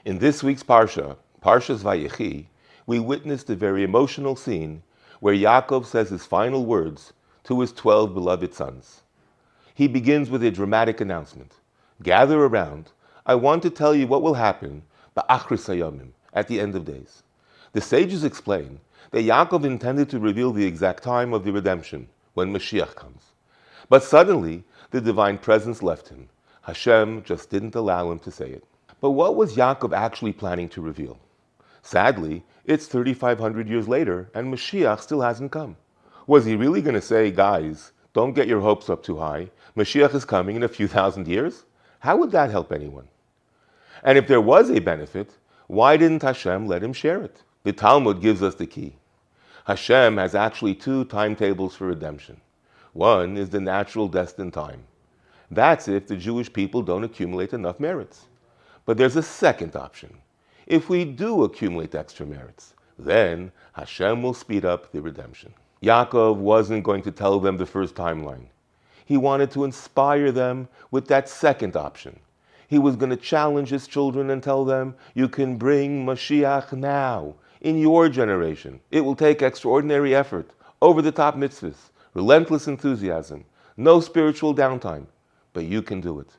In this week's Parsha, Parsha's Vayechi, we witnessed a very emotional scene where Yaakov says his final words to his 12 beloved sons. He begins with a dramatic announcement. Gather around, I want to tell you what will happen ba'achris hayomim, at the end of days. The sages explain that Yaakov intended to reveal the exact time of the redemption, when Moshiach comes. But suddenly, the divine presence left him. Hashem just didn't allow him to say it. But what was Yaakov actually planning to reveal? Sadly, it's 3,500 years later, and Moshiach still hasn't come. Was he really going to say, guys, don't get your hopes up too high, Moshiach is coming in a few thousand years? How would that help anyone? And if there was a benefit, why didn't Hashem let him share it? The Talmud gives us the key. Hashem has actually two timetables for redemption. One is the natural destined time. That's if the Jewish people don't accumulate enough merits. But there's a second option. If we do accumulate extra merits, then Hashem will speed up the redemption. Yaakov wasn't going to tell them the first timeline. He wanted to inspire them with that second option. He was going to challenge his children and tell them, you can bring Moshiach now, in your generation. It will take extraordinary effort, over-the-top mitzvahs, relentless enthusiasm, no spiritual downtime, but you can do it.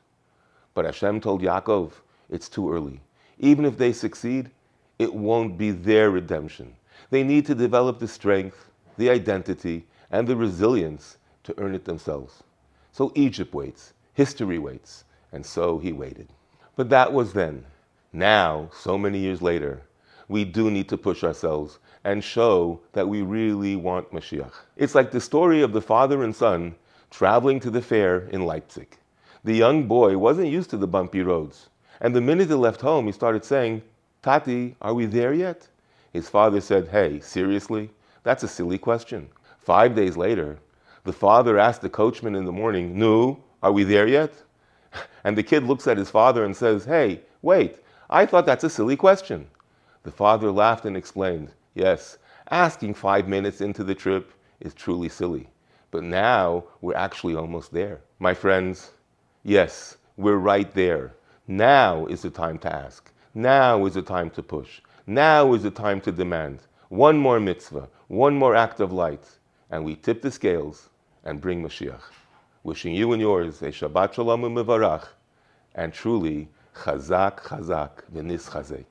But Hashem told Yaakov, it's too early. Even if they succeed, it won't be their redemption. They need to develop the strength, the identity, and the resilience to earn it themselves. So Egypt waits, history waits, and so he waited. But that was then. Now, so many years later, we do need to push ourselves and show that we really want Moshiach. It's like the story of the father and son traveling to the fair in Leipzig. The young boy wasn't used to the bumpy roads. And the minute he left home, he started saying, Tati, are we there yet? His father said, hey, seriously? That's a silly question. 5 days later, the father asked the coachman in the morning, Nu, are we there yet? And the kid looks at his father and says, hey, wait, I thought that's a silly question. The father laughed and explained, yes, asking 5 minutes into the trip is truly silly. But now we're actually almost there. My friends, yes, we're right there. Now is the time to ask. Now is the time to push. Now is the time to demand. One more mitzvah, one more act of light, and we tip the scales and bring Moshiach. Wishing you and yours a Shabbat Shalom u'Mevarach, and truly, Chazak, Chazak, v'nis Chazek.